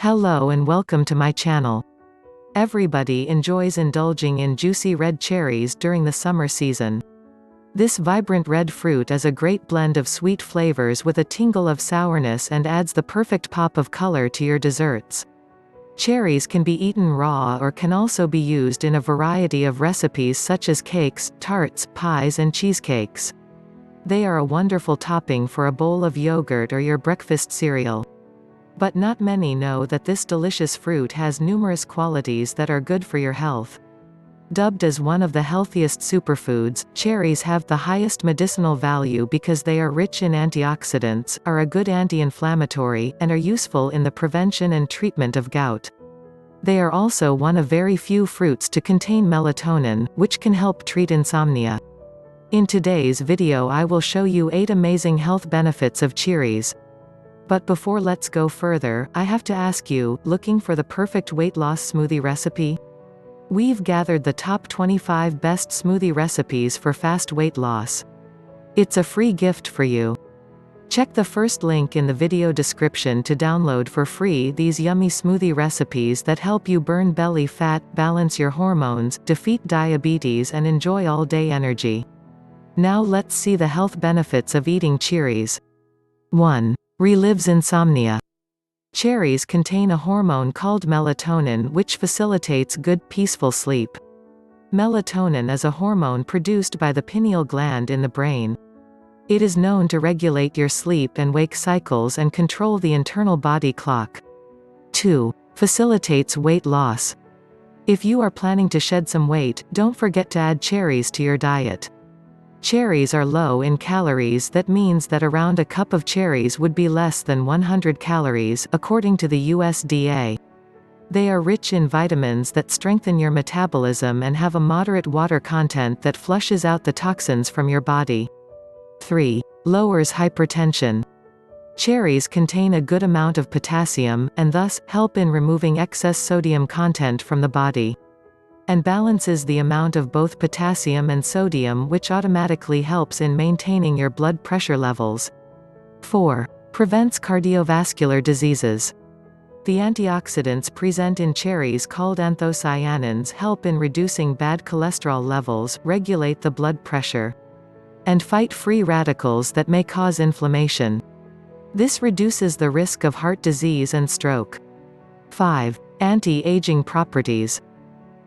Hello and welcome to my channel. Everybody enjoys indulging in juicy red cherries during the summer season. This vibrant red fruit is a great blend of sweet flavors with a tingle of sourness and adds the perfect pop of color to your desserts. Cherries can be eaten raw or can also be used in a variety of recipes such as cakes, tarts, pies and cheesecakes. They are a wonderful topping for a bowl of yogurt or your breakfast cereal. But not many know that this delicious fruit has numerous qualities that are good for your health. Dubbed as one of the healthiest superfoods, cherries have the highest medicinal value because they are rich in antioxidants, are a good anti-inflammatory, and are useful in the prevention and treatment of gout. They are also one of very few fruits to contain melatonin, which can help treat insomnia. In today's video I will show you 8 amazing health benefits of cherries. But before let's go further, I have to ask you, looking for the perfect weight loss smoothie recipe? We've gathered the top 25 best smoothie recipes for fast weight loss. It's a free gift for you. Check the first link in the video description to download for free these yummy smoothie recipes that help you burn belly fat, balance your hormones, defeat diabetes and enjoy all-day energy. Now let's see the health benefits of eating cherries. 1. Relives Insomnia. Cherries contain a hormone called melatonin which facilitates good, peaceful sleep. Melatonin is a hormone produced by the pineal gland in the brain. It is known to regulate your sleep and wake cycles and control the internal body clock. 2. Facilitates weight loss. If you are planning to shed some weight, don't forget to add cherries to your diet. Cherries are low in calories, that means that around a cup of cherries would be less than 100 calories, according to the USDA. They are rich in vitamins that strengthen your metabolism and have a moderate water content that flushes out the toxins from your body. 3. Lowers hypertension. Cherries contain a good amount of potassium, and thus, help in removing excess sodium content from the body. And balances the amount of both potassium and sodium, which automatically helps in maintaining your blood pressure levels. 4. Prevents cardiovascular diseases. The antioxidants present in cherries called anthocyanins help in reducing bad cholesterol levels, regulate the blood pressure, and fight free radicals that may cause inflammation. This reduces the risk of heart disease and stroke. 5. Anti-aging properties.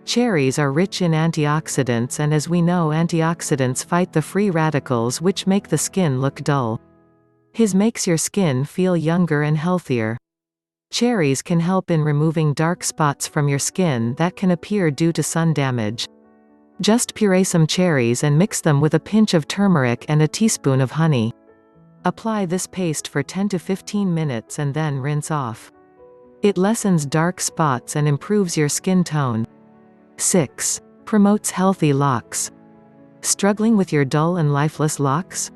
Cherries are rich in antioxidants, and as we know, antioxidants fight the free radicals which make the skin look dull. His makes your skin feel younger and healthier. Cherries can help in removing dark spots from your skin that can appear due to sun damage. Just puree some cherries and mix them with a pinch of turmeric and a teaspoon of honey. Apply this paste for 10 to 15 minutes and then rinse off. It lessens dark spots and improves your skin tone. 6. Promotes healthy locks. Struggling with your dull and lifeless locks?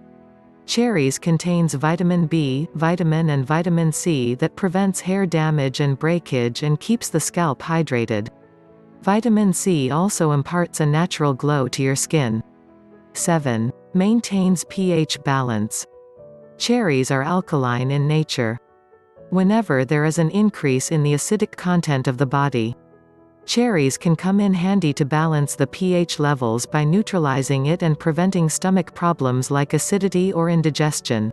Cherries contains vitamin B, vitamin and vitamin C that prevents hair damage and breakage and keeps the scalp hydrated. Vitamin C also imparts a natural glow to your skin. 7. Maintains pH balance. Cherries are alkaline in nature. Whenever there is an increase in the acidic content of the body, cherries can come in handy to balance the pH levels by neutralizing it and preventing stomach problems like acidity or indigestion.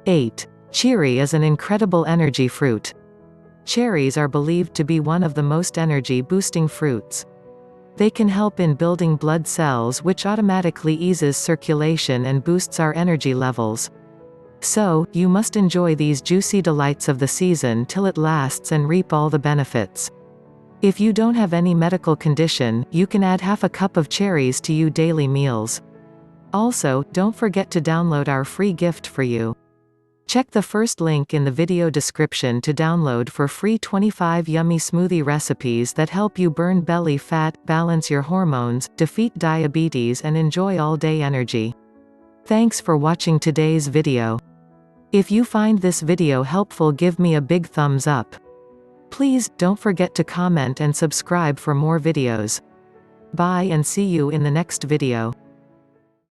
8. Cherry is an incredible energy fruit. Cherries are believed to be one of the most energy-boosting fruits. They can help in building blood cells, which automatically eases circulation and boosts our energy levels. So, you must enjoy these juicy delights of the season till it lasts and reap all the benefits. If you don't have any medical condition, you can add half a cup of cherries to your daily meals. Also, don't forget to download our free gift for you. Check the first link in the video description to download for free 25 yummy smoothie recipes that help you burn belly fat, balance your hormones, defeat diabetes and enjoy all-day energy. Thanks for watching today's video. If you find this video helpful, give me a big thumbs up. Please, don't forget to comment and subscribe for more videos. Bye and see you in the next video.